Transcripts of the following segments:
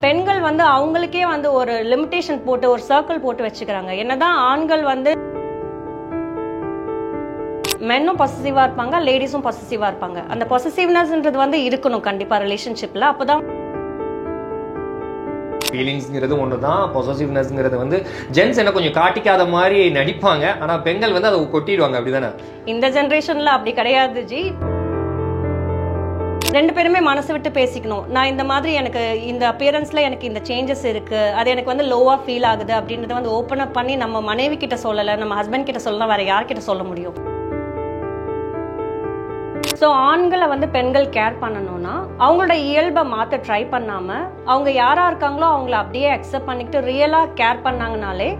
பெண்கள் வந்து அவங்களுக்கே வந்து ஒரு லிமிட்டேஷன் போட்டு ஒரு சர்க்கிள் போட்டு வச்சுக்கிறாங்க. என்னதான் ஆண்கள் வந்து மென்னும் பொசசிவா இருப்பாங்க, லேடிஸும் பொசசிவா இருப்பாங்க. அந்த பொசசிவ்னஸ்ன்றது வந்து இருக்கணும் கண்டிப்பா ரிலேஷன்ஷிப்ல. அப்பதான் ஃபீலிங்ஸ்ங்கிறது ஒண்ணுதான், பொசசிவ்னஸ்ங்கிறது வந்து ஜென்ஸ் என்ன கொஞ்சம் காட்டிக்காத மாதிரி நடிப்பாங்க, ஆனா பெண்கள் வந்து அதை கொட்டிடுவாங்க. அப்படிதானே? இந்த ஜெனரேஷன்ல அப்படி கிடையாது ஜி. ரெண்டு பேருமே மனசு விட்டு பேசிக்கணும். நான் இந்த மாதிரி எனக்கு இந்த அப்பியரன்ஸ்ல எனக்கு இந்த சேஞ்சஸ் இருக்கு, அது எனக்கு வந்து லோவா ஃபீல் ஆகுது அப்படின்றத வந்து ஓப்பன் அப் பண்ணி நம்ம மனைவி கிட்ட சொல்லல, நம்ம ஹஸ்பண்ட் கிட்ட சொல்லலாம், வேற யார்கிட்ட சொல்ல முடியும்? ஸோ ஆண்களை வந்து பெண்கள் கேர் பண்ணணும்னா அவங்களோட இயல்பை மாற்ற ட்ரை பண்ணாம அவங்க யாரா இருக்காங்களோ அவங்கள அப்படியே அக்செப்ட் பண்ணிக்கிட்டு ரியலா கேர் பண்ணாங்கனாலே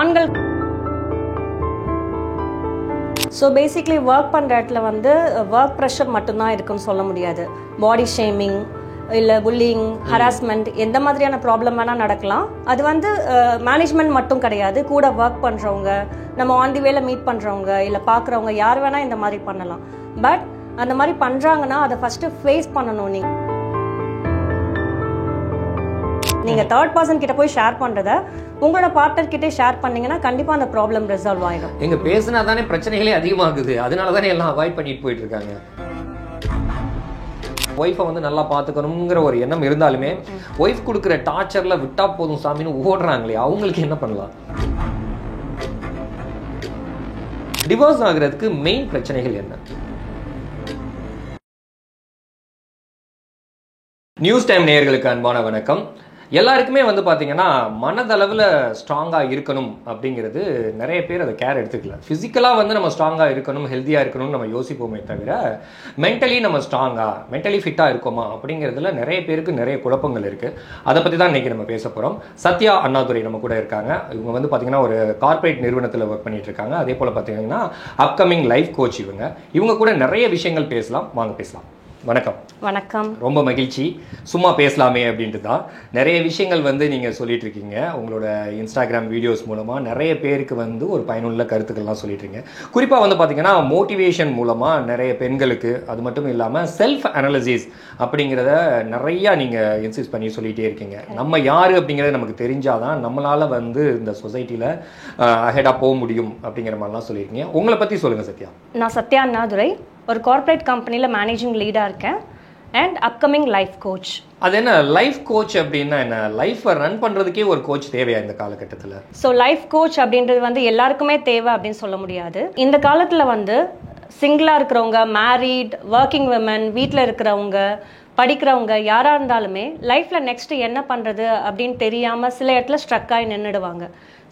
ஆண்கள். ஸோ பேசிக்லி ஒர்க் பண்ணுற இடத்துல வந்து ஒர்க் ப்ரெஷர் மட்டும்தான் இருக்குன்னு சொல்ல முடியாது. பாடி ஷேமிங் இல்லை புல்லிங், ஹராஸ்மெண்ட், எந்த மாதிரியான ப்ராப்ளம் வேணால் நடக்கலாம். அது வந்து மேனேஜ்மெண்ட் மட்டும் கிடையாது, கூட ஒர்க் பண்ணுறவங்க, நம்ம ஆன் தி வேல மீட் பண்ணுறவங்க இல்லை பார்க்குறவங்க யார் வேணால் இந்த மாதிரி பண்ணலாம். பட் அந்த மாதிரி பண்ணுறாங்கன்னா அதை ஃபஸ்ட்டு ஃபேஸ் பண்ணணும். நீங்கள் தேர்ட் பர்சன் கிட்ட போய் ஷேர் பண்ணுறத உங்களோட பார்ட்னர் கிட்டே ஷேர் பண்ணீங்கன்னா கண்டிப்பாக அந்த ப்ராப்ளம் ரிசால்வ் ஆகிடும். எங்க பேசினா தானே பிரச்சனைகளே அதிகமாகுது, அதனால தானே எல்லாம் அவாய்ட் பண்ணிட்டு போயிட்டு இருக்காங்க. ஒய்ஃபை வந்து நல்லா பார்த்துக்கணுங்கிற ஒரு எண்ணம் இருந்தாலுமே ஒய்ஃப் கொடுக்குற டார்ச்சர்ல விட்டா போதும் சாமின்னு ஓடுறாங்களே, அவங்களுக்கு என்ன பண்ணலாம்? டிவோர்ஸ் ஆகுறதுக்கு மெயின் பிரச்சனைகள் என்ன? நியூஸ் டைம் நேயர்களுக்கு அன்பான வணக்கம். எல்லாருக்குமே வந்து பார்த்தீங்கன்னா மனதளவில் ஸ்ட்ராங்காக இருக்கணும் அப்படிங்கிறது நிறைய பேர் அதை கேர் எடுத்துக்கல. ஃபிசிக்கலாக வந்து நம்ம ஸ்ட்ராங்காக இருக்கணும், ஹெல்த்தியாக இருக்கணும்னு நம்ம யோசிப்போமே தவிர மென்டலி நம்ம ஸ்ட்ராங்காக, மென்டலி ஃபிட்டாக இருக்கோமா அப்படிங்கிறதுல நிறைய பேருக்கு நிறைய குழப்பங்கள் இருக்குது. அதை பற்றி தான் இன்றைக்கி நம்ம பேச போகிறோம். சத்யா அண்ணாதுரை நம்ம கூட இருக்காங்க. இவங்க வந்து பார்த்திங்கன்னா ஒரு கார்ப்பரேட் நிறுவனத்தில் ஒர்க் பண்ணிட்டு இருக்காங்க. அதே போல் பார்த்தீங்கன்னா அப்கமிங் லைஃப் கோச். இவங்க கூட நிறைய விஷயங்கள் பேசலாம். வாங்க பேசலாம். வணக்கம். வணக்கம். ரொம்ப மகிழ்ச்சி. சும்மா பேசலாமே அப்படின்ட்டு தான் நிறைய விஷயங்கள் வந்து நீங்கள் சொல்லிட்டு இருக்கீங்க. உங்களோட இன்ஸ்டாகிராம் வீடியோஸ் மூலமாக நிறைய பேருக்கு வந்து ஒரு பயனுள்ள கருத்துக்கள்லாம் சொல்லிட்டு இருக்கீங்க. குறிப்பாக வந்து பார்த்தீங்கன்னா மோட்டிவேஷன் மூலமாக நிறைய பெண்களுக்கு, அது மட்டும் இல்லாமல் செல்ஃப் அனாலிசிஸ் அப்படிங்கிறத நிறையா நீங்கள் இன்சிஸ்ட் பண்ணி சொல்லிகிட்டே இருக்கீங்க. நம்ம யார் அப்படிங்கிறது நமக்கு தெரிஞ்சாதான் நம்மளால் வந்து இந்த சொசைட்டியில் அஹெடாக போக முடியும் அப்படிங்கிற மாதிரிலாம் சொல்லியிருக்கீங்க. உங்களை பற்றி சொல்லுங்கள் சத்யா. நான் சத்யா அண்ணாதுரை, ஒரு கார்ப்பரேட் கம்பெனியில் மேனேஜிங் லீடாக இருக்கேன் அண்ட் அப்கமிங் லைஃப் கோச். அது என்ன லைஃப் கோச் அப்படின்னா என்ன? லைஃப்பை ரன் பண்ணுறதுக்கே ஒரு கோச் தேவையா இந்த காலகட்டத்தில்? ஸோ லைஃப் கோச் அப்படின்றது வந்து எல்லாருக்குமே தேவை அப்படின்னு சொல்ல முடியாது. இந்த காலத்தில் வந்து சிங்கிளாக இருக்கிறவங்க, மேரீட், ஒர்க்கிங் விமன், வீட்டில் இருக்கிறவங்க, படிக்கிறவங்க யாராக இருந்தாலுமே லைஃப்பில் நெக்ஸ்ட்டு என்ன பண்ணுறது அப்படின்னு தெரியாமல் சில இடத்துல ஸ்ட்ரக் ஆகி நின்றுடுவாங்க.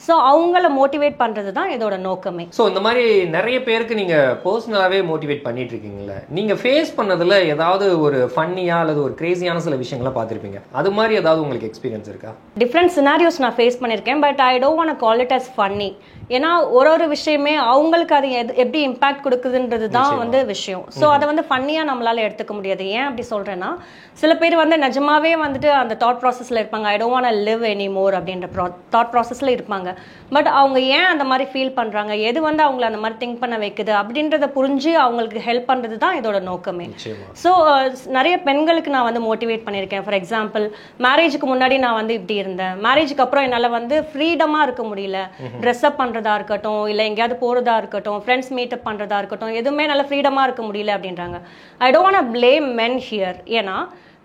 ஸோ அவங்கள மோட்டிவேட் பண்ணுறது தான் இதோட நோக்கமே. ஸோ இந்த மாதிரி நிறைய பேருக்கு நீங்கள் பர்சனலாகவே மோட்டிவேட் பண்ணிட்டு இருக்கீங்களே, நீங்கள் ஃபேஸ் பண்ணதில் ஏதாவது ஒரு ஃபன்னியாக அல்லது ஒரு கிரேசியான சில விஷயங்கள்லாம் பார்த்துருப்பீங்க, அது மாதிரி ஏதாவது உங்களுக்கு எக்ஸ்பீரியன்ஸ் இருக்கா? டிஃப்ரெண்ட் சினாரியோஸ் நான் ஃபேஸ் பண்ணியிருக்கேன். But I don't want call it as funny. ஏன்னா ஒரு விஷயமே அவங்களுக்கு அது எப்படி இம்பாக்ட் கொடுக்குதுன்றது தான் வந்து விஷயம். ஸோ அதை வந்து ஃபன்னியாக நம்மளால எடுத்துக்க முடியாது. ஏன் அப்படி சொல்கிறேன்னா, சில பேர் வந்து நிஜமாவே வந்துட்டு அந்த தாட் ப்ராசஸில் இருப்பாங்க. ஐ don't want live any more அப்படின்ற தாட் ப்ராசஸில் இருப்பாங்க. பட் அவங்க ஏன் அந்த மாதிரி ஃபீல் பண்ணுறாங்க, எது வந்து அவங்கள அந்த மாதிரி திங்க் பண்ண வைக்குது அப்படின்றத புரிஞ்சு அவங்களுக்கு ஹெல்ப் பண்ணுறது தான் இதோட நோக்கமே. ஸோ நிறைய பெண்களுக்கு நான் வந்து மோட்டிவேட் பண்ணியிருக்கேன். ஃபார் எக்ஸாம்பிள், மேரேஜுக்கு முன்னாடி நான் வந்து இப்படி இருந்தேன், மேரேஜுக்கு அப்புறம் என்னால் வந்து ஃப்ரீடமாக இருக்க முடியல. ட்ரெஸ்அப் பண்ணுறதா இருக்கட்டும், இல்லை எங்கேயாவது போகிறதா இருக்கட்டும், ஃப்ரெண்ட்ஸ் மீட்டப் பண்ணுறதா இருக்கட்டும், எதுவுமே நல்லா ஃப்ரீடமாக இருக்க முடியல அப்படின்றாங்க. ஐ don't want blame men here. ஏன்னா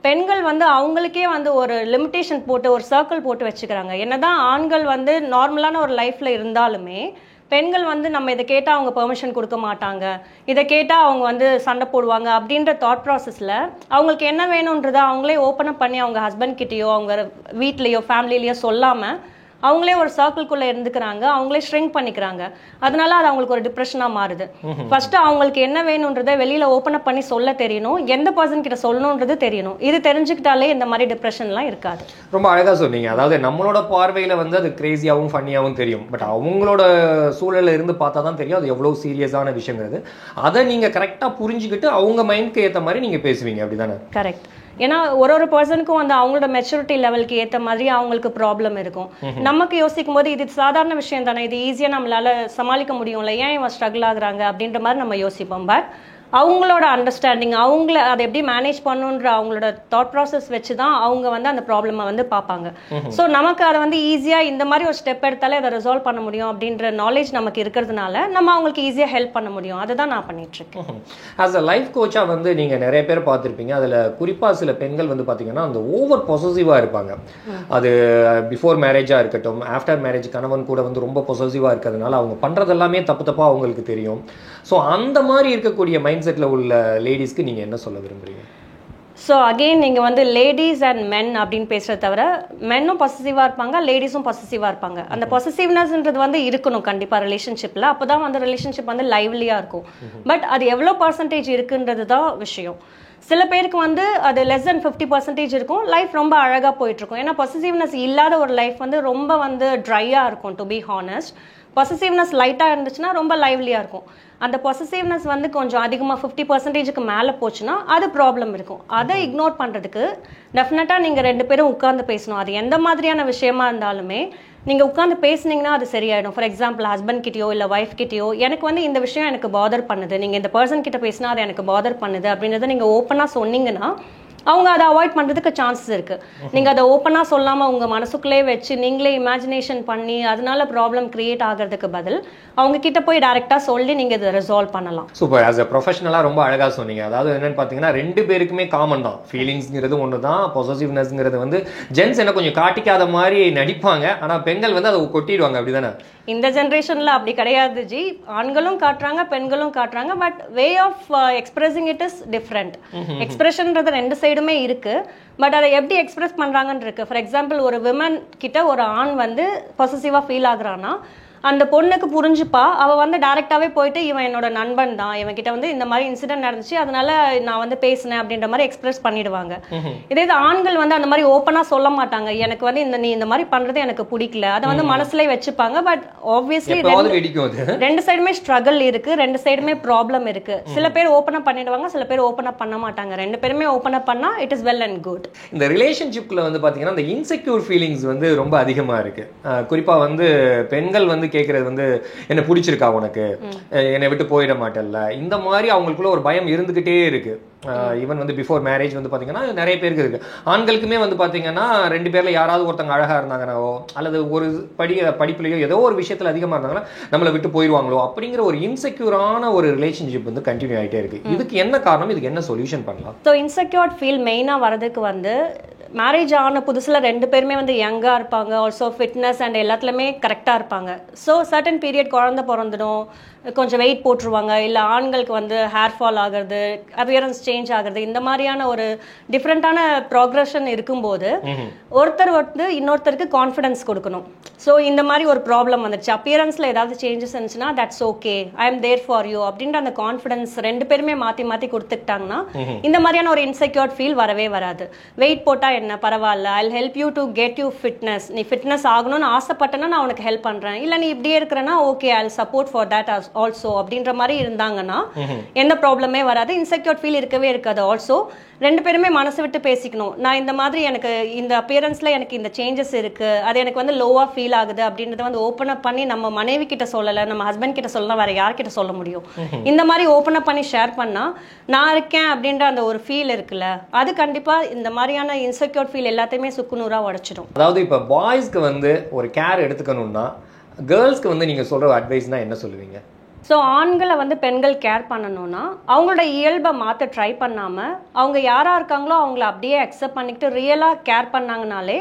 பெண்கள் வந்து அவங்களுக்கே வந்து ஒரு லிமிட்டேஷன் போட்டு ஒரு சர்க்கிள் போட்டு வச்சுக்கிறாங்க. என்னதான் ஆண்கள் வந்து நார்மலான ஒரு லைஃப்ல இருந்தாலுமே பெண்கள் வந்து நம்ம இதை கேட்டால் அவங்க பெர்மிஷன் கொடுக்க மாட்டாங்க, இதை கேட்டால் அவங்க வந்து சண்டை போடுவாங்க அப்படின்ற தாட் ப்ராசஸில் அவங்களுக்கு என்ன வேணுன்றதை அவங்களே ஓப்பன் அப் பண்ணி அவங்க ஹஸ்பண்ட் கிட்டேயோ அவங்க வீட்லேயோ ஃபேமிலிலேயோ சொல்லாமல் அவங்களே ஒரு சர்க்கிள்குள்ளே இருந்துக்கிறாங்க, அவங்களே ஷ்ரிங்க் பண்ணிக்கிறாங்க. அதனால அது அவங்களுக்கு ஒரு டிப்ரெஷனாக மாறுது. ஃபர்ஸ்ட் அவங்களுக்கு என்ன வேணுன்றதை வெளியில் ஓப்பன் அப் பண்ணி சொல்ல தெரியணும், எந்த பர்சன் கிட்ட சொல்லணுன்றது தெரியணும். இது தெரிஞ்சுக்கிட்டாலே இந்த மாதிரி டிப்ரெஷன்லாம் இருக்காது. ரொம்ப அழகாக சொன்னீங்க. அதாவது நம்மளோட பார்வையில் வந்து அது கிரேசியாகவும் ஃபன்னியாகவும் தெரியும், பட் அவங்களோட சூழலில் இருந்து பார்த்தா தான் தெரியும் அது எவ்வளோ சீரியஸான விஷயங்கிறது. அதை நீங்கள் கரெக்டாக புரிஞ்சுக்கிட்டு அவங்க மைண்டுக்கு ஏற்ற மாதிரி நீங்கள் பேசுவீங்க, அப்படி தானே? கரெக்ட். ஏன்னா ஒரு பர்சனுக்கும் வந்து அவங்களோட மெச்சூரிட்டி லெவலுக்கு ஏற்ற மாதிரி அவங்களுக்கு ப்ராப்ளம் இருக்கும். நமக்கு யோசிக்கும் போது இது சாதாரண விஷயம் தானே, இது ஈஸியாக நம்மளால சமாளிக்க முடியும்ல, ஏன் இவன் ஸ்ட்ரகிள் ஆகுறாங்க அப்படின்ற மாதிரி நம்ம யோசிப்போம். பட் அவங்களோட அண்டர்ஸ்டாண்டிங், அவங்கள அதை எப்படி மேனேஜ் பண்ணுன்ற அவங்களோட தாட் ப்ராசஸ் வச்சு தான் அவங்க வந்து அந்த ப்ராப்ளமை வந்து பார்ப்பாங்க. ஸோ நமக்கு அதை வந்து ஈஸியாக இந்த மாதிரி ஒரு ஸ்டெப் எடுத்தாலே அதை ரிசால்வ் பண்ண முடியும் அப்படின்ற நாலேஜ் நமக்கு இருக்கிறதுனால நம்ம அவங்களுக்கு ஈஸியாக ஹெல்ப் பண்ண முடியும். அதை தான் நான் பண்ணிட்டு இருக்கேன். ஆஸ் அ லைஃப் கோச்சாக வந்து நீங்கள் நிறைய பேர் பார்த்துருப்பீங்க. அதில் குறிப்பாக சில பெண்கள் வந்து பார்த்தீங்கன்னா அந்த ஓவர் பொசசிவாக இருப்பாங்க. அது பிஃபோர் மேரேஜாக இருக்கட்டும், ஆஃப்டர் மேரேஜ் கணவன் கூட வந்து ரொம்ப பொசசிவாக இருக்கிறதுனால அவங்க பண்ணுறது எல்லாமே தப்பாக அவங்களுக்கு தெரியும். ஸோ அந்த மாதிரி இருக்கக்கூடிய மைண்ட் செட்டில் உள்ள லேடிஸ்க்கு நீங்கள் என்ன சொல்ல விரும்புறீங்க? ஸோ அகெயின் நீங்கள் வந்து லேடிஸ் அண்ட் மென் அப்படின்னு பேசுகிறத தவிர மென்னும் பொசசிவாக இருப்பாங்க, லேடிஸும் பொசசிவாக இருப்பாங்க. அந்த பொசசிவ்னஸ்ன்றது வந்து இருக்கணும் கண்டிப்பாக ரிலேஷன்ஷிப்பில். அப்போ தான் வந்து ரிலேஷன்ஷிப் வந்து லைவ்லியாக இருக்கும். பட் அது எவ்வளோ பர்சன்டேஜ் இருக்குன்றது தான் விஷயம். சில பேருக்கு வந்து அது லெஸ் தென் 50% இருக்கும், லைஃப் ரொம்ப அழகாக போயிட்டுருக்கும். ஏன்னா பொசசிவ்னஸ் இல்லாத ஒரு லைஃப் வந்து ரொம்ப வந்து ட்ரையாக இருக்கும். டு பி ஹானஸ்ட், பொசசிவ்னஸ் லைட்டாக இருந்துச்சுன்னா ரொம்ப லைவ்லியாக இருக்கும். அந்த பொசசிவ்னஸ் வந்து கொஞ்சம் அதிகமாக 50%க்கு மேலே போச்சுன்னா அது ப்ராப்ளம் இருக்கும். அதை இக்னோர் பண்ணுறதுக்கு டெஃபினட்டாக நீங்கள் 2 பேரும் உட்காந்து பேசணும். அது எந்த மாதிரியான விஷயமா இருந்தாலுமே நீங்கள் உட்காந்து பேசுனீங்கன்னா அது சரியாயிடும். ஃபார் எக்ஸாம்பிள் ஹஸ்பண்ட் கிட்டயோ இல்லை ஒய்ஃப் கிட்டயோ எனக்கு வந்து இந்த விஷயம் எனக்கு பாதர் பண்ணுது, நீங்கள் இந்த பர்சன் கிட்ட பேசினா அது எனக்கு பாதர் பண்ணுது அப்படின்றத நீங்கள் ஓப்பனாக சொன்னீங்கன்னா அவங்க அதை அவாய்ட் பண்ணுறதுக்கு சான்சஸ் இருக்குது. நீங்கள் அதை ஓப்பனாக சொல்லாமல் உங்கள் மனசுக்குள்ளே வச்சு நீங்களே இமேஜினேஷன் பண்ணி அதனால ப்ராப்ளம் கிரியேட் ஆகிறதுக்கு பதில் அவங்க கிட்ட போய் டைரெக்டாக சொல்லி நீங்கள் இதை ரிசால்வ் பண்ணலாம். சூப்பர். ஆஸ் அ ப்ரொஃபஷனலாக ரொம்ப அழகாக சொன்னீங்க. அதாவது என்னன்னு பார்த்தீங்கன்னா 2 பேருக்குமே காமன் தான். ஃபீலிங்ஸ்ங்கிறது ஒன்று தான், பொசசிவ்னஸ்ங்கிறது வந்து ஜென்ஸ் என்ன கொஞ்சம் காட்டிக்காத மாதிரி நடிப்பாங்க, ஆனால் பெண்கள் வந்து அதை கொட்டிடுவாங்க. அப்படி தானே? இந்த ஜென்ரேஷனில் அப்படி கிடையாது ஜி. ஆண்களும் காட்டுறாங்க, பெண்களும் காட்டுறாங்க. But way of expressing it is different. எக்ஸ்பிரஷன்றது 2 சைடுமே இருக்கு. பட் அதை எப்படி எக்ஸ்பிரஸ் பண்றாங்கன்னு இருக்கு. ஃபார் எக்ஸாம்பிள் ஒரு விமன் கிட்ட ஒரு ஆண் வந்து பொசசிவா ஃபீல் ஆகுறான்னா அந்த பொண்ணுக்கு புரிஞ்சுப்பா. அவ வந்து டைரக்டாவே போயிட்டு இவன் என்னோட நண்பன் தான், இவன் கிட்ட வந்து இந்த மாதிரி இன்சிடென்ட் நடந்துச்சு அதனால நான் வந்து பேசினேன் அப்படின்ற மாதிரி எக்ஸ்பிரஸ் பண்ணிடுவாங்க. இதே ஆண்கள் வந்து அந்த மாதிரி ஓப்பனா சொல்ல மாட்டாங்க. எனக்கு வந்து நீ இந்த மாதிரி பண்றது எனக்கு பிடிக்கல, அதை வந்து மனசுலயே வச்சுப்பாங்க. பட் ஆப்வியஸ்லி 2 சைடுமே ஸ்ட்ரகிள் இருக்கு, 2 சைடுமே ப்ராப்ளம் இருக்கு. சில பேர் ஓப்பனா பண்ணிடுவாங்க, சில பேர் ஓப்பனா பண்ண மாட்டாங்க. 2 பேருமே ஓப்பனா பண்ணா it is well and good. இந்த ரிலேஷன்ஷிப்ல வந்து பாத்தீங்கன்னா இந்த இன்செக்யூர் ஃபீலிங்ஸ் வந்து ரொம்ப அதிகமா இருக்கு. குறிப்பா வந்து பெண்கள் வந்து கேட்கறது வந்து என்ன பிடிச்சிருக்கா உனக்கு, என்னை விட்டு போயிட மாட்டேல்ல, இந்த மாதிரி அவங்களுக்குள்ள ஒரு பயம் இருந்துகிட்டே இருக்கு. ஈவன் வந்து பிஃபோர் மேரேஜ் வந்து பாத்தீங்கன்னா நிறைய பேருக்கு இருக்கு. ஆண்களுக்குமே வந்து பாத்தீங்கன்னா 2 பேர்ல யாராவது ஒருத்தங்க அழகா இருந்தாங்கனாவோ அல்லது ஒரு படிப்புலையோ ஏதோ ஒரு விஷயத்துல அதிகமா இருந்தாங்கன்னா நம்மளை விட்டு போயிடுவாங்களோ அப்படிங்கிற ஒரு இன்செக்யூரான ஒரு ரிலேஷன்ஷிப் வந்து கண்டினியூ ஆகிட்டே இருக்கு. இதுக்கு என்ன காரணம், இதுக்கு என்ன சொல்யூஷன் பண்ணலாம்? ஸோ இன்செக்யூர்ட் ஃபீல் மெயினாக வரதுக்கு வந்து மேரேஜ் ஆன புதுசில் 2 பேருமே வந்து யங்காக இருப்பாங்க, ஆல்சோ ஃபிட்னஸ் அண்ட் எல்லாத்துலேயுமே கரெக்டாக இருப்பாங்க. ஸோ சர்டன் பீரியட் குழந்தை பிறந்துடும், கொஞ்சம் வெயிட் போட்டுருவாங்க, இல்லை ஆண்களுக்கு வந்து ஹேர் ஃபால் ஆகிறது, அப்பியரன்ஸ் சேஞ்ச் ஆகிறது, இந்த மாதிரியான ஒரு டிஃப்ரெண்ட்டான ப்ராக்ரஷன் இருக்கும்போது ஒருத்தர் வந்து இன்னொருத்தருக்கு கான்ஃபிடன்ஸ் கொடுக்கணும். ஸோ இந்த மாதிரி ஒரு ப்ராப்ளம் வந்துச்சு, அப்பியரன்ஸில் ஏதாவது சேஞ்சஸ் இருந்துச்சுன்னா that's okay, I am there for you அப்படின்ற அந்த கான்ஃபிடன்ஸ் 2 பேருமே மாற்றி மாற்றி கொடுத்துக்கிட்டாங்கன்னா இந்த மாதிரியான ஒரு இன்செக்யூர்ட் ஃபீல் வரவே வராது. வெயிட் போட்டால் என்ன பரவாயில்ல, I help you to get you fitness, நீ ஃபிட்னஸ் ஆகணும்னு ஆசைப்பட்டேன்னா நான் உனக்கு ஹெல்ப் பண்ணுறேன், இல்லை நீ இப்படியே இருக்கிறேன்னா okay I support for that also அப்படின்ற மாதிரி இருந்தாங்கன்னா எந்த ப்ராப்ளமே வராது. இன்செக்யூர்ட் ஃபீல் இருக்கவே இருக்காது. ஆல்சோ 2 பேருமே மனசு விட்டு பேசிக்கணும். நான் இந்த மாதிரி எனக்கு இந்த அப்பியரன்ஸ்ல எனக்கு இந்த சேஞ்சஸ் இருக்கு, அது எனக்கு வந்து லோவா ஃபீல் ஆகுது அப்படின்றத வந்து ஓப்பன் அப் பண்ணி நம்ம மனைவி கிட்ட சொல்லலை, நம்ம ஹஸ்பண்ட் கிட்ட சொல்லலாம், வேற யார்கிட்ட சொல்ல முடியும்? இந்த மாதிரி ஓப்பன் அப் பண்ணி ஷேர் பண்ணா நான் இருக்கேன் அப்படின்ற அந்த ஒரு ஃபீல் இருக்குல்ல, அது கண்டிப்பா இந்த மாதிரியான இன்செக்யூர்ட் ஃபீல் எல்லாத்தையுமே சுக்குநூறா உடைச்சிடும். அதாவது இப்போ பாய்ஸ்க்கு வந்து ஒரு கேர் எடுத்துக்கணும்னா கேர்ள்ஸ்க்கு வந்து நீங்க சொல்ற அட்வைஸ்னா என்ன சொல்லுவீங்க? ஸோ ஆண்களை வந்து பெண்கள் கேர் பண்ணணும்னா அவங்களோட இயல்பை மாற்ற ட்ரை பண்ணாமல் அவங்க யாராக இருக்காங்களோ அவங்கள அப்படியே அக்செப்ட் பண்ணிக்கிட்டு ரியலாக கேர் பண்ணாங்கனாலே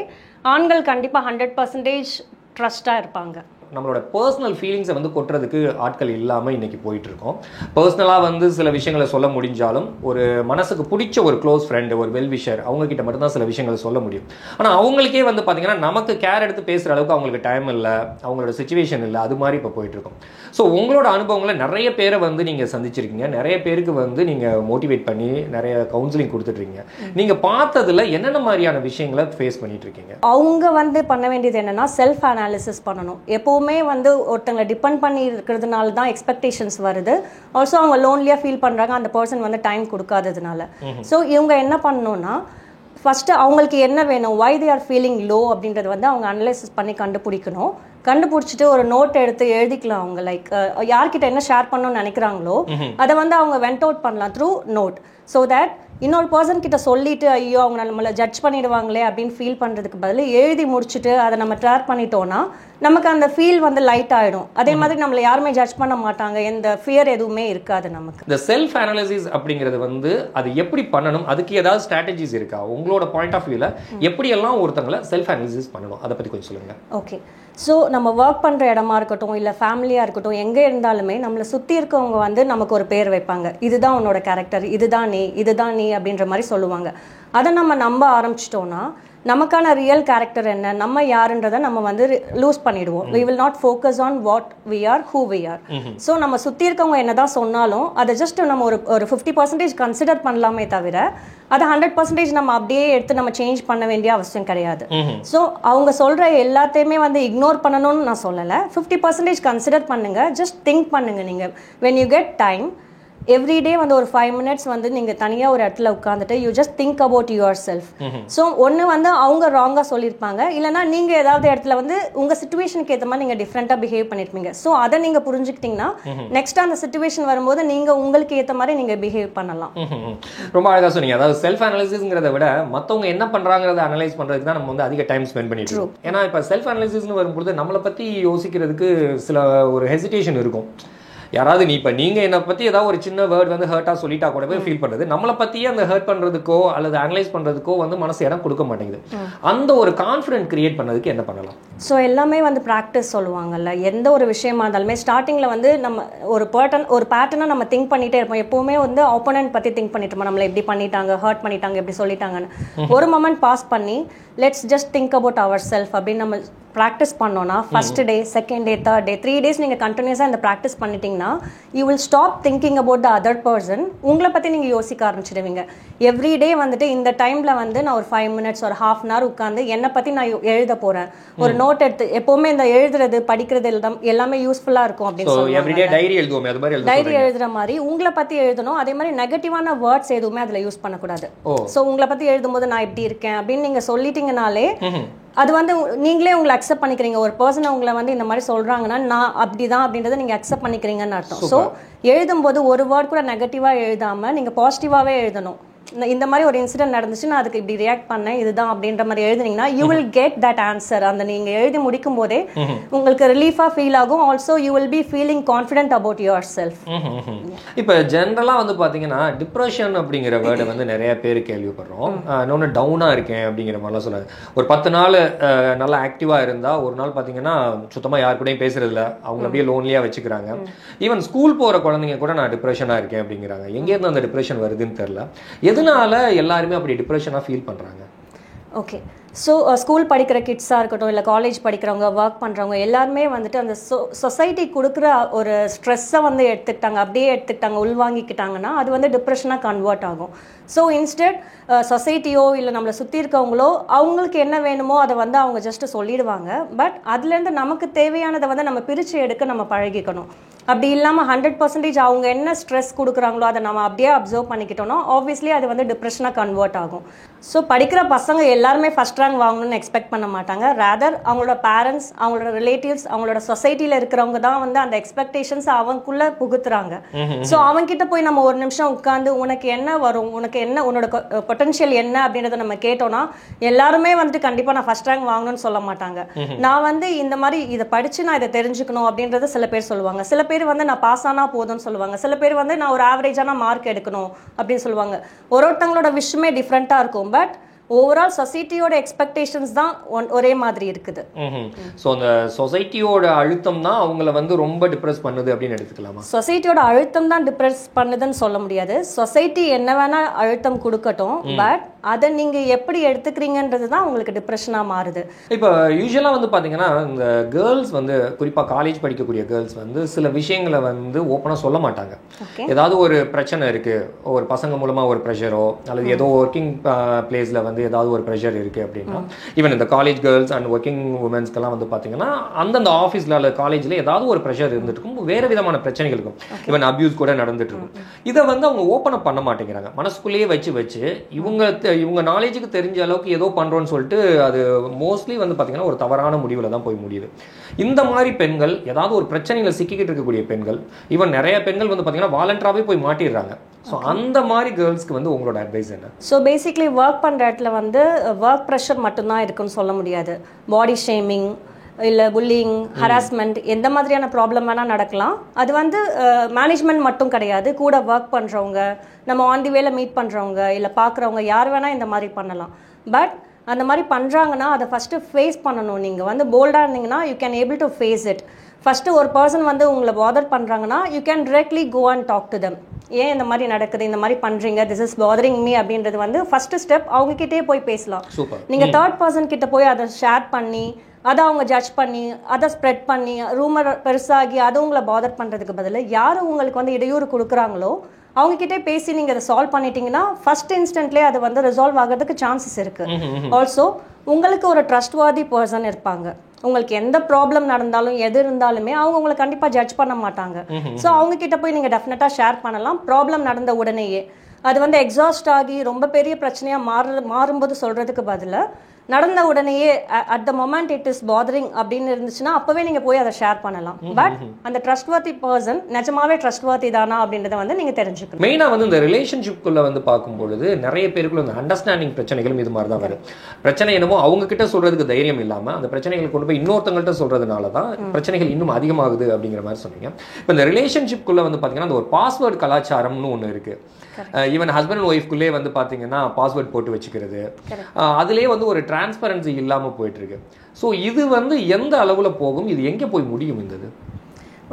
ஆண்கள் கண்டிப்பாக 100% ட்ரஸ்டாக இருப்பாங்க. நம்மளோட பர்சனல் ஃபீலிங்ஸை வந்து கொட்டுறதுக்கு ஆட்கள் இல்லாமல் இன்றைக்கி போயிட்டுருக்கோம். பர்சனலாக வந்து சில விஷயங்களை சொல்ல முடிஞ்சாலும் ஒரு மனசுக்கு பிடிச்ச ஒரு க்ளோஸ் ஃப்ரெண்டு, ஒரு வெல்விஷர், அவங்கக்கிட்ட மட்டும்தான் சில விஷயங்களை சொல்ல முடியும். ஆனால் அவங்களுக்கே வந்து பார்த்திங்கன்னா நமக்கு கேர் எடுத்து பேசுகிற அளவுக்கு அவங்களுக்கு டைம் இல்லை, அவங்களோட சுச்சுவேஷன் இல்லை, அது மாதிரி இப்போ போயிட்டுருக்கோம். ஸோ உங்களோட அனுபவங்களை நிறைய பேரை வந்து நீங்கள் சந்திச்சிருக்கீங்க, நிறைய பேருக்கு வந்து நீங்கள் மோட்டிவேட் பண்ணி நிறைய கவுன்சிலிங் கொடுத்துட்ருக்கீங்க. நீங்கள் பார்த்ததில் என்னென்ன மாதிரியான விஷயங்களை ஃபேஸ் பண்ணிட்டு இருக்கீங்க? அவங்க வந்து பண்ண வேண்டியது என்னென்னா செல்ஃப் அனாலிசிஸ் பண்ணணும். எப்போவுமே வந்து ஒருத்தங்களை டிபெண்ட் பண்ணி இருக்கிறதுனால தான் எக்ஸ்பெக்டேஷன்ஸ் வருது. ஆல்சோ அவங்க லோன்லியாக ஃபீல் பண்ணுறாங்க அந்த பர்சன் வந்து டைம் கொடுக்காததுனால. ஸோ இவங்க என்ன பண்ணணும்னா ஃபஸ்ட்டு அவங்களுக்கு என்ன வேணும், why they are feeling low அப்படின்றது வந்து அவங்க அனலைசிஸ் பண்ணி கண்டுபிடிக்கணும். கண்டுபிடிச்சிட்டு ஒரு நோட் எடுத்து எழுதிக்கலாம். அவங்க லைக் யார்கிட்ட என்ன ஷேர் பண்ணணும்னு நினைக்கிறாங்களோ அதை வந்து அவங்க வெண்ட் அவுட் பண்ணலாம் த்ரூ நோட். ஸோ தட் இன்னொரு பர்சன் கிட்ட சொல்லிட்டு ஐயோ அவங்க நம்மளை ஜட்ஜ் பண்ணிடுவாங்களே அப்படின்னு ஃபீல் பண்ணுறதுக்கு பதில் எழுதி முடிச்சுட்டு அதை நம்ம ட்ராக் பண்ணிட்டோம்னா நமக்கு அந்த ஃபீல் வந்து லைட் ஆகிடும். அதே மாதிரி நம்மளை யாருமே ஜட்ஜ் பண்ண மாட்டாங்க, எந்த ஃபியர் எதுவுமே இருக்காது நமக்கு. இந்த செல்ஃப் அனாலிசிஸ் அப்படிங்கிறது வந்து அது எப்படி பண்ணணும், அதுக்கு ஏதாவது ஸ்ட்ராட்டஜிஸ் இருக்கா உங்களோட பாயிண்ட் ஆஃப் வியூவில்? எப்படியெல்லாம் ஒருத்தங்களை செல்ஃப் அனாலிசிஸ் பண்ணணும் அதை பற்றி கொஞ்சம் சொல்லுங்கள். ஓகே, ஸோ நம்ம ஒர்க் பண்ணுற இடமா இருக்கட்டும் இல்லை ஃபேமிலியாக இருக்கட்டும், எங்கே இருந்தாலுமே நம்மளை சுற்றி இருக்கவங்க வந்து நமக்கு ஒரு பேர் வைப்பாங்க. இதுதான் உன்னோட கேரக்டர், இதுதான் நீ அப்படின்ற மாதிரி சொல்லுவாங்க. அதை நம்ம நம்ப ஆரம்பிச்சிட்டோன்னா நமக்கான ரியல் கேரக்டர் என்ன, நம்ம யாருன்றதை நம்ம வந்து லூஸ் பண்ணிடுவோம். we will not focus on what we are, who we are. So நம்ம சுற்றி இருக்கவங்க என்னதான் சொன்னாலும் அதை ஜஸ்ட் நம்ம ஒரு 50% கன்சிடர் பண்ணலாமே தவிர அதை 100% நம்ம அப்படியே எடுத்து நம்ம சேஞ்ச் பண்ண வேண்டிய அவசியம் கிடையாது. ஸோ அவங்க சொல்கிற எல்லாத்தையுமே வந்து இக்னோர் பண்ணணும்னு நான் சொல்லலை. 50% கன்சிடர் பண்ணுங்க, ஜஸ்ட் திங்க் பண்ணுங்க. நீங்கள் when you get time everyday வந்து ஒரு 5 minutes வந்து நீங்கள் தனியாக ஒரு இடத்துல உட்காந்துட்டு you just think about your self. So ஒன்று வந்து அவங்க ராங்காக சொல்லியிருப்பாங்க, இல்லைனா நீங்கள் ஏதாவது இடத்துல வந்து உங்கள் சிச்சுவேஷனுக்கு ஏற்ற மாதிரி நீங்கள் டிஃப்ரெண்ட்டாக பிஹேவ் பண்ணியிருப்பீங்க. ஸோ அதை நீங்கள் புரிஞ்சுக்கிட்டிங்கன்னா நெக்ஸ்ட் அந்த சிச்சுவேஷன் வரும்போது நீங்கள் உங்களுக்கு ஏற்ற மாதிரி நீங்கள் பிஹேவ் பண்ணலாம். ரொம்ப அழகாக சொன்னீங்க. அதாவது செல்ஃப் அனாலிசிஸ்ங்கிறத விட மற்றவங்க என்ன பண்ணுறாங்கிறத அனலைஸ் பண்ணுறதுக்கு தான் நம்ம வந்து அதிக டைம் ஸ்பெண்ட் பண்ணிட்டு இருக்கோம். ஏன்னா இப்போ செல்ஃப் அனாலிசிஸ்னு வரும்போது நம்மளை பற்றி யோசிக்கிறதுக்கு சில ஒரு ஹெசிடேஷன் இருக்கும். யாராவது நீங்கள் என்னை பற்றி ஏதாவது ஒரு சின்ன வேர்ட் வந்து ஹர்ட்டாக சொல்லிட்டா கூட போய் ஃபீல் பண்ணுறது, நம்மளை பற்றியே அந்த ஹர்ட் பண்ணுறதுக்கோ அல்லது அனலைஸ் பண்ணுறதுக்கோ வந்து மனசு இடம் கொடுக்க மாட்டேங்குது. அந்த ஒரு கான்ஃபிடென்ட் கிரியேட் பண்ணதுக்கு என்ன பண்ணலாம்? ஸோ எல்லாமே வந்து ப்ராக்டிஸ் சொல்லுவாங்கல்ல. எந்த ஒரு விஷயமா இருந்தாலுமே ஸ்டார்டிங்கில் வந்து நம்ம ஒரு பேட்டர்னாக நம்ம திங்க் பண்ணிகிட்டே இருப்போம். எப்போவுமே வந்து ஆப்போனன்ட் பற்றி திங்க் பண்ணிட்டு இருப்போம். நம்மளை எப்படி பண்ணிட்டாங்க, ஹர்ட் பண்ணிட்டாங்க, எப்படி சொல்லிட்டாங்கன்னு. ஒரு மொமெண்ட் பாஸ் பண்ணி let's just think about our self அப்படின்னு நம்ம ப்ராக்டிஸ் பண்ணோன்னா first day, second day, third day, 3 days நீங்கள் கண்டினியூஸாக இந்த ப்ராக்டிஸ் பண்ணிட்டீங்கன்னா you will stop thinking about the other person. உங்களை பற்றி நீங்கள் யோசிக்க ஆரம்பிச்சிடுவீங்க. எவ்ரிடே வந்துட்டு இந்த டைமில் வந்து நான் ஒரு 5 minutes ஒரு ½ hour உட்காந்து என்னை பற்றி நான் எழுத போகிறேன். ஒரு நோட் எடுத்து எப்போவுமே இந்த எழுதுறது படிக்கிறது எல்லாமே யூஸ்ஃபுல்லாக இருக்கும் அப்படின்னு சொல்லுவாங்க. டைரி எழுதுற மாதிரி உங்களை பற்றி எழுதணும். அதே மாதிரி நெகட்டிவான வேர்ட்ஸ் எதுவுமே அதில் யூஸ் பண்ணக்கூடாது. ஸோ உங்களை பற்றி எழுதும்போது நான் இப்படி இருக்கேன் அப்படின்னு நீங்கள் சொல்லிட்டீங்கனாலே அது வந்து நீங்களே உங்களை அக்செப்ட் பண்ணிக்கிறீங்க. ஒரு பர்சனை உங்களை வந்து இந்த மாதிரி சொல்றாங்கன்னா நான் அப்படிதான் அப்படின்றத நீங்க அக்செப்ட் பண்ணிக்கிறீங்கன்னு அர்த்தம். ஸோ எழுதும்போது ஒரு வேர்ட் கூட நெகட்டிவா எழுதாம நீங்க பாசிட்டிவாவே எழுதணும். இந்த மாதிரி ஒரு இன்சிடென்ட் நடந்துச்சு, நான் அதுக்கு இப்படி ரியாக்ட் பண்ணேன், இதுதான் அப்படின்ற மாதிரி எழுதுனீங்கன்னா you will get that answer. அந்த நீங்க எழுதி முடிக்கும் போதே உங்களுக்கு ரிலீஃபா ஃபீல் ஆகும். Also you will be feeling confident about yourself. இப்போ ஜென்ரலாக வந்து பார்த்தீங்கன்னா டிப்ரெஷன் அப்படிங்கிற வேர்டை வந்து நிறைய பேர் கேள்விப்படுறோம். இன்னொன்று டவுனாக இருக்கேன் அப்படிங்கிற மாதிரிலாம் சொன்னாங்க. ஒரு 10 நாள் நல்லா ஆக்டிவாக இருந்தால் ஒரு நாள் பார்த்தீங்கன்னா சுத்தமாக யாரு கூடயும் பேசுறதில்ல, அவங்க அப்படியே லோன்லியாக வச்சுக்கிறாங்க. ஈவன் ஸ்கூல் போகிற குழந்தைங்க கூட நான் டிப்ரெஷனாக இருக்கேன் அப்படிங்கிறாங்க. எங்கேருந்து அந்த டிப்ரெஷன் வருதுன்னு தெரியல. எதனால எல்லாருமே அப்படி டிப்ரெஷனாக ஃபீல் பண்ணுறாங்க? ஓகே, ஸோ ஸ்கூல் படிக்கிற கிட்ஸாக இருக்கட்டும் இல்லை காலேஜ் படிக்கிறவங்க, ஒர்க் பண்ணுறவங்க எல்லாருமே வந்துட்டு அந்த சொசைட்டி கொடுக்குற ஒரு ஸ்ட்ரெஸ்ஸை வந்து எடுத்துக்கிட்டாங்க, உள்வாங்கிக்கிட்டாங்கன்னா அது வந்து டிப்ரெஷனாக கன்வெர்ட் ஆகும். ஸோ இன்ஸ்டெட் சொசைட்டியோ இல்லை நம்மளை சுற்றி இருக்கவங்களோ அவங்களுக்கு என்ன வேணுமோ அதை வந்து அவங்க ஜஸ்ட்டு சொல்லிடுவாங்க. பட் அதுலேருந்து நமக்கு தேவையானதை வந்து நம்ம பிரித்து எடுக்க நம்ம பழகிக்கணும். அப்படி இல்லாமல் 100% அவங்க என்ன ஸ்ட்ரெஸ் கொடுக்குறாங்களோ அதை நம்ம அப்படியே அப்சர்வ் பண்ணிக்கிட்டோம்னா ஆப்வியஸ்லி அது வந்து டிப்ரெஷனாக கன்வெர்ட் ஆகும். ஸோ படிக்கிற பசங்க எல்லாருமே ஃபர்ஸ்ட் ரேங்க் வாங்கணும்னு எக்ஸ்பெக்ட் பண்ண மாட்டாங்க. ரேதர் அவங்களோட பேரண்ட்ஸ், அவங்களோட ரிலேட்டிவ்ஸ், அவங்களோட சொசைட்டியில் இருக்கிறவங்க தான் வந்து அந்த எக்ஸ்பெக்டேஷன்ஸ் அவங்களுக்குள்ள புகுத்துறாங்க. ஸோ அவங்ககிட்ட போய் நம்ம ஒரு நிமிஷம் உட்காந்து உனக்கு என்ன வரும், உனக்கு என்ன, உன்னோட பொட்டன்ஷியல் என்ன அப்படின்றத நம்ம கேட்டோம்னா எல்லாருமே வந்துட்டு கண்டிப்பாக நான் ஃபர்ஸ்ட் ரேங்க் வாங்கணும்னு சொல்ல மாட்டாங்க. நான் வந்து இந்த மாதிரி இதை படித்து நான் இதை தெரிஞ்சுக்கணும் அப்படின்றத சில பேர் சொல்லுவாங்க. சில பேர் வந்து நான் பாஸ் ஆனா போதும்னு சொல்லுவாங்க. சில பேர் வந்து நான் ஒரு ஆவரேஜான மார்க் எடுக்கணும் அப்படின்னு சொல்லுவாங்க. ஒருத்தங்களோட விஷயமே டிஃப்ரெண்ட்டாக இருக்கும். பட் ஓவரால் சொசைட்டியோட எக்ஸ்பெக்டேஷன்ஸ் தான் ஒரே மாதிரி இருக்குது. ஸோ அந்த சொசைட்டியோட அழுத்தம் தான் அவங்கள வந்து ரொம்ப டிப்ரெஸ் பண்ணுது அப்படின்னு எடுத்துக்கலாமா? சொசைட்டியோட அழுத்தம் தான் டிப்ரெஸ் பண்ணுதுன்னு சொல்ல முடியாது. சொசைட்டி என்ன வேணா அழுத்தம் கொடுக்கட்டும், பட் அதை நீங்க எப்படி எடுத்துக்கிறீங்கன்றது தான் உங்களுக்கு டிப்ரெஷனா மாறுது. இப்போ யூஸ்வலா வந்து பாத்தீங்கன்னா இந்த கேர்ள்ஸ் வந்து குறிப்பா காலேஜ் படிக்கக்கூடிய கேர்ள்ஸ் வந்து சில விஷயங்களை வந்து ஓப்பனா சொல்ல மாட்டாங்க. ஏதாவது ஒரு பிரச்சனை இருக்கு, ஒரு பசங்க மூலமா ஒரு ப்ரெஷரோ அல்லது ஏதோ ஒர்க்கிங் பிளேஸ்ல வந்து ஏதாவது ஒரு ப்ரெஷர் இருக்கு அப்படின்னா, ஈவன் இந்த காலேஜ் கேர்ள்ஸ் அண்ட் ஒர்க்கிங் உமன்ஸ்க்கெல்லாம் வந்து பாத்தீங்கன்னா அந்தந்த ஆஃபீஸ்ல அல்லது காலேஜ்ல ஏதாவது ஒரு ப்ரெஷர் இருந்துட்டு இருக்கும், வேற விதமான பிரச்சனைகள் இருக்கும், ஈவன் அபியூஸ் கூட நடந்துட்டு இருக்கும். இதை வந்து அவங்க ஓப்பன் அப் பண்ண மாட்டேங்கிறாங்க. மனசுக்குள்ளேயே வச்சு இவங்க நாலேஜுக்கு தெரிஞ்ச அளவுக்கு ஏதோ பண்ணுறோன்னு சொல்லிட்டு அது மோஸ்ட்லி வந்து பார்த்தீங்கன்னா ஒரு தவறான முடிவில் தான் போய் முடியுது. இந்த மாதிரி பெண்கள் ஏதாவது ஒரு பிரச்சனையில் சிக்கிக்கிட்டு இருக்கக்கூடிய பெண்கள், ஈவன் நிறைய பெண்கள் வந்து பார்த்தீங்கன்னா வாலண்டராகவே போய் மாட்டிடுறாங்க. ஸோ அந்த மாதிரி கேர்ள்ஸ்க்கு வந்து உங்களோட அட்வைஸ் என்ன? ஸோ பேசிக்லி ஒர்க் பண்ணுற இடத்துல வந்து ஒர்க் ப்ரெஷர் மட்டும்தான் இருக்குன்னு சொல்ல முடியாது. பாடி ஷேமிங் இல்லை புல்லிங், ஹராஸ்மெண்ட், எந்த மாதிரியான ப்ராப்ளம் வேணால் நடக்கலாம். அது வந்து மேனேஜ்மெண்ட் மட்டும் கிடையாது, கூட ஒர்க் பண்ணுறவங்க, நம்ம ஆன் தி வேல மீட் பண்ணுறவங்க இல்லை பார்க்குறவங்க யார் வேணால் இந்த மாதிரி பண்ணலாம். பட் அந்த மாதிரி பண்ணுறாங்கன்னா அதை ஃபஸ்ட்டு ஃபேஸ் பண்ணணும். நீங்கள் வந்து போல்டாக இருந்தீங்கன்னா you can able to face it. First ஒரு பர்சன் வந்து உங்களை பாதர் பண்ணுறாங்கன்னா you can directly go and talk to them. ஏன் இந்த மாதிரி நடக்குது, இந்த மாதிரி பண்ணுறீங்க, திஸ் இஸ் பாதரிங் மீ அப்படின்றது வந்து ஃபஸ்ட்டு ஸ்டெப். அவங்ககிட்டே போய் பேசலாம். நீங்கள் தேர்ட் பர்சன் கிட்ட போய் அதை ஷேர் பண்ணி அதை அவங்க ஜட்ஜ் பண்ணி அதை ஸ்ப்ரெட் பண்ணி ரூமர் பெருசாகி அதை உங்களை பாதர் பண்ணுறதுக்கு பதில் யார் உங்களுக்கு வந்து இடையூறு கொடுக்குறாங்களோ அவங்ககிட்டே பேசி நீங்கள் அதை சால்வ் பண்ணிட்டீங்கன்னா ஃபர்ஸ்ட் இன்ஸ்டன்ட்லேயே அது வந்து ரிசால்வ் ஆகிறதுக்கு சான்சஸ் இருக்குது. ஆல்சோ உங்களுக்கு ஒரு ட்ரஸ்ட்வர்தி பர்சன் இருப்பாங்க. உங்களுக்கு எந்த ப்ராப்ளம் நடந்தாலும் எது இருந்தாலுமே அவங்க உங்களை கண்டிப்பாக ஜட்ஜ் பண்ண மாட்டாங்க. ஸோ அவங்க கிட்ட போய் நீங்கள் டெஃபினட்டாக ஷேர் பண்ணலாம். ப்ராப்ளம் நடந்த உடனேயே அது வந்து எக்ஸாஸ்ட் ஆகி ரொம்ப பெரிய பிரச்சனையாக மாறும்போது சொல்கிறதுக்கு பதிலாக நடந்த உடனேயே at the moment it is bothering அப்படின்னு இருந்துச்சுன்னா அப்பவே நீங்க போய் அதை ஷேர் பண்ணலாம். பட் அந்த ட்ரஸ்ட்வர்த்தி பர்சன் நிஜமாவே ட்ரஸ்ட்வர்த்தி தானா அப்படின்றத வந்து நீங்க தெரிஞ்சுக்கணும். மெயினா வந்து இந்த ரிலேஷன்ஷிப்குள்ள வந்து பார்க்கும்பொழுது நிறைய பேருக்குள்ள இந்த அண்டர்ஸ்டாண்டிங் பிரச்சனைகளும் இது மாதிரி தான் வரும். பிரச்சனை என்னமோ அவங்க கிட்ட சொல்றதுக்கு தைரியம் இல்லாம அந்த பிரச்சனைகளை கொண்டு போய் இன்னொருத்தங்கள்ட்ட சொல்றதுனால தான் பிரச்சனைகள் இன்னும் அதிகமாகுது அப்படிங்கிற மாதிரி சொன்னீங்க. இப்போ இந்த ரிலேஷன்ஷிப்குள்ள வந்து பாத்தீங்கன்னா அந்த ஒரு பாஸ்வேர்டு கலாச்சாரம்னு ஒன்று இருக்கு. ஈவன் ஹஸ்பண்ட் அண்ட் ஒய்ஃப்குள்ளே வந்து பாத்தீங்கன்னா பாஸ்வேர்ட் போட்டு வச்சுக்கிறது, அதுலேயே வந்து ஒரு டிரான்ஸ்பரன்சி இல்லாமல் போயிட்டு இருக்கு. ஸோ இது வந்து எந்த அளவில் போகும், இது எங்கே போய் முடியும் இந்த?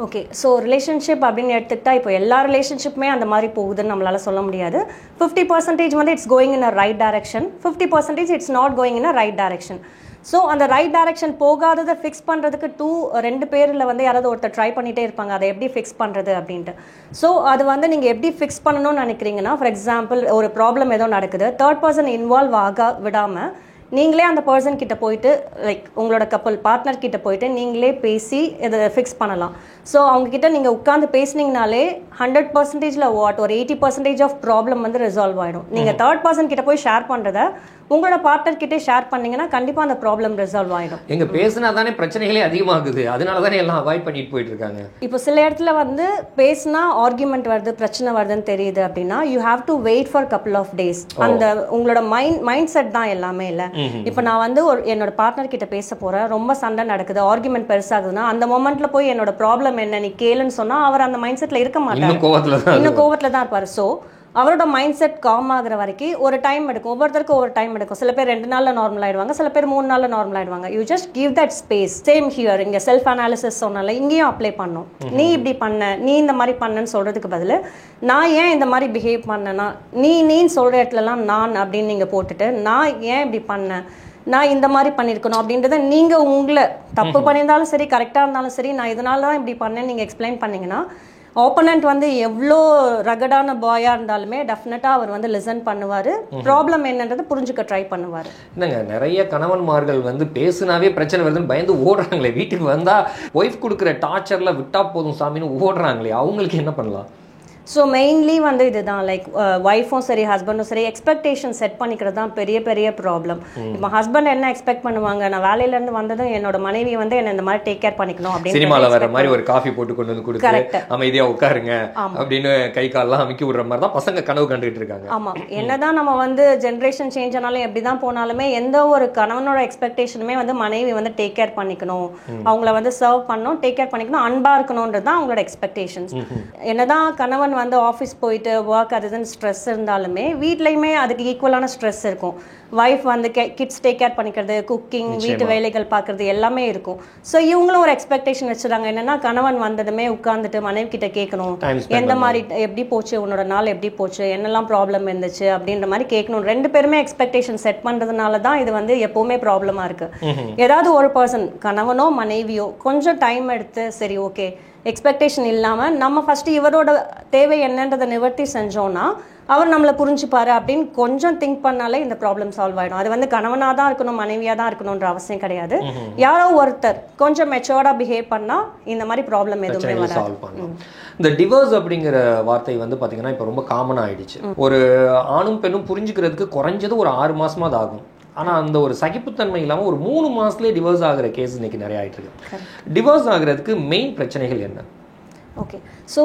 ஓகே, ஸோ ரிலேஷன்ஷிப் அப்படின்னு எடுத்துக்கிட்டா இப்போ எல்லா ரிலேஷன்ஷிப்புமே அந்த மாதிரி போகுதுன்னு நம்மளால சொல்ல முடியாது. 50% வந்து it's going in a right direction, 50% it's not going in a right direction. So அந்த ரைட் டைரக்ஷன் போகாததை ஃபிக்ஸ் பண்ணுறதுக்கு ரெண்டு பேரில் வந்து யாராவது ஒருத்தர் ட்ரை பண்ணிகிட்டே இருப்பாங்க அதை எப்படி ஃபிக்ஸ் பண்ணுறது அப்படின்ட்டு. ஸோ அது வந்து நீங்கள் எப்படி ஃபிக்ஸ் பண்ணணும்னு நினைக்கிறீங்கன்னா, ஃபார் எக்ஸாம்பிள் ஒரு ப்ராப்ளம் ஏதோ நடக்குது, தேர்ட் பர்சன் இன்வால்வ் விடாமல் நீங்களே அந்த பர்சன் கிட்ட போயிட்டு லைக் உங்களோட கப்பல் பார்ட்னர் கிட்ட போயிட்டு நீங்களே பேசி இதை ஃபிக்ஸ் பண்ணலாம். ஸோ அவங்கக்கிட்ட நீங்கள் உட்காந்து பேசினீங்கனாலே 100%ல ஒரு 80% ஆஃப் ப்ராப்ளம் வந்து ரிசால்வ் ஆகிடும். நீங்கள் தேர்ட் பர்சன் கிட்ட போய் ஷேர் பண்ணுறத உங்களோட பார்ட்னர் கிட்டே ஷேர் பண்ணீங்கன்னா கண்டிப்பாக அந்த ப்ராப்ளம் ரிசால்வ் ஆகிடும். எங்க பேசினா தானே பிரச்சனைகளே அதிகமாகுது, அதனால தானே எல்லாம் அவாய்ட் பண்ணிட்டு போயிட்டு இருக்காங்க. இப்போ சில இடத்துல வந்து பேசினா ஆர்குமெண்ட் வருது, பிரச்சனை வருதுன்னு தெரியுது அப்படின்னா you have to wait for couple of days. அந்த உங்களோட மைண்ட் செட் தான் எல்லாமே. இல்லை இப்போ நான் வந்து என்னோட பார்ட்னர் கிட்ட பேச போறேன், ரொம்ப சண்டை நடக்குது, ஆர்குமெண்ட் பெருசாகுதுன்னா அந்த மொமெண்ட்ல போய் என்னோட ப்ராப்ளம் என்ன நீ கேளுன்னு சொன்னா அவர் அந்த மைண்ட் செட்ல இருக்க மாட்டார், இன்னும் கோவத்துல தான் இருப்பாரு. ஸோ அவரோட மைண்ட் செட் காம் ஆகுற வரைக்கும் ஒரு டைம் எடுக்கும். ஒவ்வொருத்தருக்கும் ஒரு டைம் எடுக்கும். சில பேர் 2 நாள்ல நார்மல் ஆயிடுவாங்க, சில பேர் 3 நாள்ல நார்மல் ஆயிடுவாங்க. You just give that space. Same here, இங்க செல்ஃப் அனாலிசிஸ் சொன்னால இங்கேயும் அப்ளை பண்ணும். நீ இப்படி பண்ண, நீ இந்த மாதிரி பண்ணன்னு சொல்றதுக்கு பதில் நான் ஏன் இந்த மாதிரி பிஹேவ் பண்ணனா, நீன்னு சொல்ற இடத்துலலாம் நான் அப்படின்னு நீங்க போட்டுட்டு நான் ஏன் இப்படி பண்ணேன், நான் இந்த மாதிரி பண்ணியிருக்கணும் அப்படின்றத நீங்கள் உங்களை தப்பு பண்ணியிருந்தாலும் சரி கரெக்டாக இருந்தாலும் சரி நான் இதனால தான் இப்படி பண்ணேன்னு நீங்கள் எக்ஸ்பிளைன் பண்ணிங்கன்னா ஆப்போனன்ட் வந்து எவ்வளோ ரகடான பாயாக இருந்தாலுமே டெஃபினட்டாக அவர் வந்து லிசன் பண்ணுவார், ப்ராப்ளம் என்னன்றதை புரிஞ்சுக்க ட்ரை பண்ணுவார். என்னங்க நிறைய கணவன்மார்கள் வந்து பேசுனாவே பிரச்சனை வருதுன்னு பயந்து ஓடுறாங்களே, வீட்டுக்கு வந்தால் ஒய்ஃப் கொடுக்குற டார்ச்சரில் விட்டா போதும் சாமின்னு ஓடுறாங்களே, அவங்களுக்கு என்ன பண்ணலாம்? ஸோ மெயின்லி வந்து இதுதான் லைக் ஒய்ஃபும் சரி ஹஸ்பண்டும் சரி எக்ஸ்பெக்டேஷன் செட் பண்ணிக்கிறது தான் பெரிய பெரிய ப்ராப்ளம். இப்போ ஹஸ்பண்ட் என்ன எக்ஸ்பெக்ட் பண்ணுவாங்க, நான் வேலையிலேருந்து வந்ததும் என்னோட மனைவி வந்து என்ன இந்த மாதிரி டேக் கேர் பண்ணிக்கணும் அப்படின்னு சினிமாவில் வர மாதிரி ஒரு காஃபி போட்டு கொண்டு வந்து கொடுத்து அமைதியாக உட்காருங்க அப்படின்னு கை காலெல்லாம் அமுக்கி விடுற மாதிரி தான் பசங்க கனவு கண்டுட்டு இருக்காங்க. ஆமாம், என்னதான் நம்ம வந்து ஜென்ரேஷன் சேஞ்ச் ஆனாலும் எப்படி தான் போனாலுமே எந்த ஒரு கணவனோட எக்ஸ்பெக்டேஷனுமே வந்து மனைவி வந்து டேக் கேர் பண்ணிக்கணும், அவங்கள வந்து சர்வ் பண்ணணும், டேக் கேர் பண்ணிக்கணும், அன்பாக இருக்கணுன்றது தான் அவங்களோட எக்ஸ்பெக்டேஷன்ஸ். என்னதான் கணவன் வந்து ஆஃபீஸ் போயிட்டு ஒர்க் அதுன்னு ஸ்ட்ரெஸ் இருந்தாலுமே வீட்லையுமே அதுக்கு ஈக்குவலான ஸ்ட்ரெஸ் இருக்கும். வைஃப் வந்து கிட்ஸ் டேக் கேர் பண்ணிக்கிறது, குக்கிங், வீட்டு வேலைகள் பார்க்கறது எல்லாமே இருக்கும். ஸோ இவங்களும் ஒரு எக்ஸ்பெக்டேஷன் வச்சுருக்காங்க, என்னன்னா கணவன் வந்ததுமே உட்காந்துட்டு மனைவி கிட்ட கேட்கணும், எந்த மாதிரி எப்படி போச்சு, உன்னோட நாள் எப்படி போச்சு, என்னெல்லாம் ப்ராப்ளம் இருந்துச்சு அப்படின்ற மாதிரி கேட்கணும். 2 பேருமே எக்ஸ்பெக்டேஷன் செட் பண்ணுறதுனால தான் இது வந்து எப்போவுமே ப்ராப்ளமாக இருக்கு. ஏதாவது ஒரு பர்சன் கணவனோ மனைவியோ கொஞ்சம் டைம் எடுத்து சரி ஓகே எக்ஸ்பெக்டேஷன் இல்லாமல் நம்ம ஃபஸ்ட்டு இவரோட தேவை என்னன்றதை நிவர்த்தி செஞ்சோன்னா அவர் நம்மளை புரிஞ்சுப்பாரு அப்படின்னு கொஞ்சம் திங்க் பண்ணாலே இந்த ப்ராப்ளம் சால்வ் ஆயிடும். அது வந்து கணவனா தான் இருக்கணும், மனைவியா தான் இருக்கணும்ன்ற அவசியம் கிடையாது. யாரோ ஒருத்தர் கொஞ்சம் மெச்சோர்டா பிஹேவ் பண்ணா இந்த மாதிரி ப்ராப்ளம் எதுவுமே வராது. சால்வ் பண்ணலாம். இந்த டிவோர்ஸ் அப்படிங்கிற வார்த்தை வந்து பாத்தீங்கன்னா இப்போ ரொம்ப காமனா ஆயிடுச்சு. ஒரு ஆணும் பெண்ணும் புரிஞ்சுக்கிறதுக்கு குறைஞ்சது ஒரு 6 மாசமாவது ஆகும். ஆனால் அந்த ஒரு சகிப்புத்தன்மை இல்லாமல் ஒரு 3 மாதத்துலேயே டிவோர்ஸ் ஆகிற கேஸ் இன்னைக்கு நிறைய ஆகிட்டு இருக்கு. டிவோர்ஸ் ஆகிறதுக்கு மெயின் பிரச்சனைகள் என்ன? Okay, so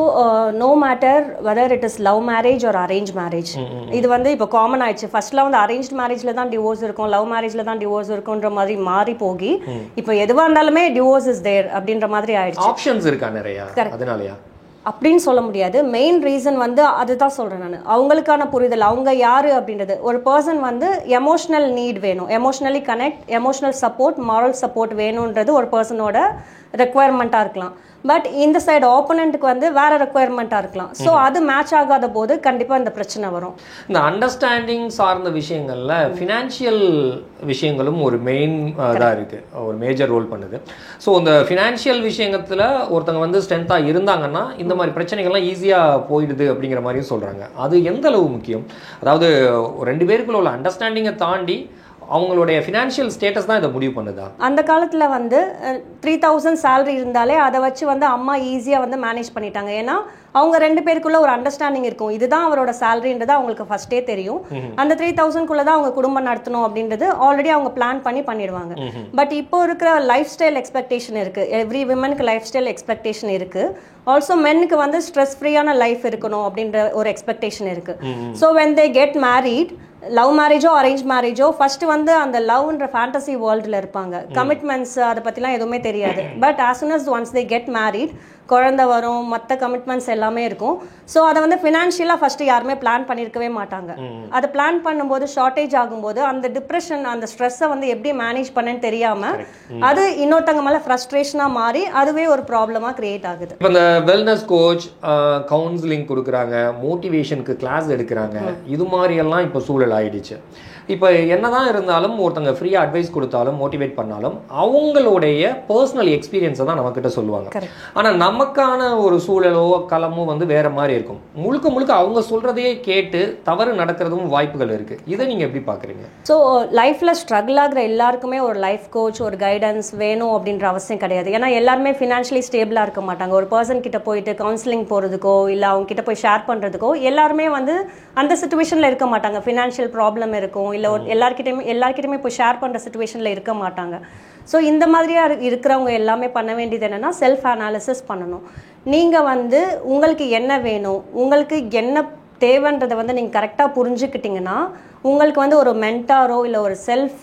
no matter whether it is love marriage or arrange marriage, இது வந்து இப்போ காமன் ஆயிடுச்சு. ஃபர்ஸ்ட்லாம் வந்து அரேஞ்ச் மேரேஜ்ல தான் டிவோர்ஸ் இருக்கும், லவ் மேரேஜ்ல தான் டிவோர்ஸ் இருக்கும்ன்ற மாதிரி மாறி போகி இப்போ எதுவாக இருந்தாலுமே டிவோர்ஸ் இஸ் தேர் அப்படின்ற மாதிரி ஆயிடுச்சு. ஆப்ஷன்ஸ் இருக்கா நிறையா, அதனாலயா அப்படின்னு சொல்ல முடியாது. மெயின் ரீசன் வந்து அதுதான் சொல்கிறேன் நான், அவங்களுக்கான புரிதல், அவங்க யார் அப்படின்றது. ஒரு பர்சன் வந்து எமோஷ்னல் நீட் வேணும், emotionally connect, emotional support, moral support வேணுன்றது ஒரு பர்சனோட ரெக்குவயர்மெண்ட்டாக இருக்கலாம். பட் இந்த சைடு ஆப்போனண்ட்டுக்கு வந்து வேற ரெக்குவயர்மெண்ட்டாக இருக்கலாம். ஸோ அது மேட்ச் ஆகாத போது கண்டிப்பாக இந்த பிரச்சனை வரும். இந்த அண்டர்ஸ்டாண்டிங் சார்ந்த விஷயங்கள்ல ஃபினான்ஷியல் விஷயங்களும் ஒரு மெயின் இதாக இருக்குது, ஒரு மேஜர் ரோல் பண்ணுது. ஸோ இந்த ஃபினான்ஷியல் விஷயத்தில் ஒருத்தங்க வந்து ஸ்ட்ரென்த்தாக இருந்தாங்கன்னா இந்த மாதிரி பிரச்சனைகள்லாம் ஈஸியாக போயிடுது அப்படிங்கிற மாதிரியும் சொல்கிறாங்க. அது எந்த அளவு முக்கியம்? அதாவது 2 பேருக்குள்ள உள்ள அண்டர்ஸ்டாண்டிங்கை தாண்டி அவங்களுடைய ஃபினான்ஷியல் ஸ்டேட்டஸ் தான் இதை முடிவு பண்ணுதா? அந்த காலத்தில் வந்து 3000 சேலரி இருந்தாலே அதை வச்சு வந்து அம்மா ஈஸியாக வந்து மேனேஜ் பண்ணிட்டாங்க. ஏன்னா அவங்க 2 பேருக்குள்ள ஒரு அண்டர்ஸ்டாண்டிங் இருக்கும், இதுதான் அவரோட சேலரின்றது அவங்களுக்கு ஃபர்ஸ்டே தெரியும். அந்த 3000 தான் அவங்க குடும்பம் நடத்தணும் அப்படின்றது ஆல்ரெடி அவங்க பிளான் பண்ணிடுவாங்க. பட் இப்போ இருக்கிற லைஃப் ஸ்டைல் எக்ஸ்பெக்டேஷன் இருக்கு, எவ்ரி விமனுக்கு லைஃப் ஸ்டைல் எக்ஸ்பெக்டேஷன் இருக்கு. ஆல்சோ மென்னுக்கு வந்து ஸ்ட்ரெஸ் ஃப்ரீயான லைஃப் இருக்கணும் அப்படின்ற ஒரு எக்ஸ்பெக்டேஷன் இருக்கு. So when they get married, love மேரேஜோ அரேஞ்ச் மேரேஜோ, ஃபர்ஸ்ட் வந்து அந்த லவ்ன்ற ஃபேண்டசி வேர்ல்டில் இருப்பாங்க, கமிட்மெண்ட்ஸ் அதை பற்றிலாம் எதுவுமே தெரியாது. But as soon as once they get married, குழந்தை வரும், மற்ற கமிட்மெண்ட்ஸ் எல்லாமே இருக்கும். ஸோ அதை வந்து ஃபினான்ஷியலாக ஃபர்ஸ்ட் யாருமே பிளான் பண்ணியிருக்கவே மாட்டாங்க. அதை பிளான் பண்ணும்போது ஷார்ட்டேஜ் ஆகும்போது அந்த டிப்ரெஷன், அந்த ஸ்ட்ரெஸ்ஸை வந்து எப்படி மேனேஜ் பண்ணேன்னு தெரியாமல் அது இன்னொருத்தங்க மேலே ஃப்ரஸ்ட்ரேஷனாக மாறி அதுவே ஒரு ப்ராப்ளமாக கிரியேட் ஆகுது. இப்போ இந்த வெல்னஸ் கோச், கவுன்சிலிங் கொடுக்குறாங்க, மோட்டிவேஷனுக்கு கிளாஸ் எடுக்கிறாங்க, இது மாதிரியெல்லாம் இப்போ சூழல் ஆயிடுச்சு. இப்போ என்னதான் இருந்தாலும் ஒருத்தங்க ஃப்ரீயாக அட்வைஸ் கொடுத்தாலும் மோட்டிவேட் பண்ணாலும் அவங்களுடைய பர்சனல் எக்ஸ்பீரியன்ஸை தான் நம்மக்கிட்ட சொல்லுவாங்க. ஆனால் நமக்கான ஒரு சூழலோ களமோ வந்து வேற மாதிரி இருக்கும். முழுக்க முழுக்க அவங்க சொல்றதையே கேட்டு தவறு நடக்கிறதும் வாய்ப்புகள் இருக்கு. இதை நீங்க எப்படி பாக்குறீங்க? ஸோ லைஃப்ல ஸ்ட்ரகிள் ஆகிற எல்லாருக்குமே ஒரு லைஃப் கோச், ஒரு கைடன்ஸ் வேணும் அப்படின்ற அவசியம் கிடையாது. ஏன்னா எல்லாருமே ஃபினான்ஷியலி ஸ்டேபிளா இருக்க மாட்டாங்க. ஒரு பர்சன் கிட்ட போயிட்டு கவுன்சிலிங் போறதுக்கோ இல்லை அவங்க கிட்ட போய் ஷேர் பண்றதுக்கோ எல்லாருமே வந்து அந்த சிச்சுவேஷன்ல இருக்க மாட்டாங்க. ஃபினான்ஷியல் ப்ராப்ளம் இருக்கும், இல்லை எல்லார்கிட்டயுமே போய் ஷேர் பண்ற சிச்சுவேஷன்ல இருக்க மாட்டாங்க. ஸோ இந்த மாதிரியா இருக்கிறவங்க எல்லாமே பண்ண வேண்டியது என்னன்னா செல்ஃப் அனாலிசிஸ் பண்ணணும். நீங்கள் வந்து உங்களுக்கு என்ன வேணும், உங்களுக்கு என்ன தேவைன்றதை வந்து நீங்கள் கரெக்டாக புரிஞ்சுக்கிட்டீங்கன்னா உங்களுக்கு வந்து ஒரு மென்டாரோ இல்லை ஒரு செல்ஃப்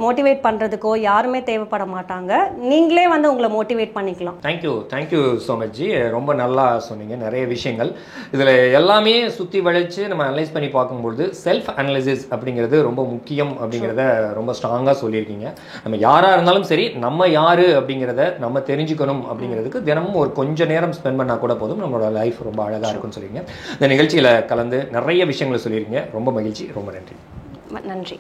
மோட்டிவேட் பண்ணுறதுக்கோ யாருமே தேவைப்பட மாட்டாங்க. நீங்களே வந்து உங்களை மோட்டிவேட் பண்ணிக்கலாம். Thank you so much G. ரொம்ப நல்லா சொன்னீங்க நிறைய விஷயங்கள். இதில் எல்லாமே சுற்றி வளைச்சு நம்ம அனலைஸ் பண்ணி பார்க்கும்பொழுது செல்ஃப் அனலைசிஸ் அப்படிங்கிறது ரொம்ப முக்கியம் அப்படிங்கிறத ரொம்ப ஸ்ட்ராங்காக சொல்லியிருக்கீங்க. நம்ம யாராக இருந்தாலும் சரி, நம்ம யார் அப்படிங்கிறத நம்ம தெரிஞ்சுக்கணும் அப்படிங்கிறதுக்கு தினமும் ஒரு கொஞ்சம் நேரம் ஸ்பெண்ட் பண்ணால் கூட போதும், நம்மளோட லைஃப் ரொம்ப அழகாக இருக்கும்னு சொல்லிங்க. இந்த நிகழ்ச்சியில் கலந்து நிறைய விஷயங்களை சொல்லியிருக்கீங்க. ரொம்ப மகிழ்ச்சி. ரொம்ப நன்றி. நன்றி.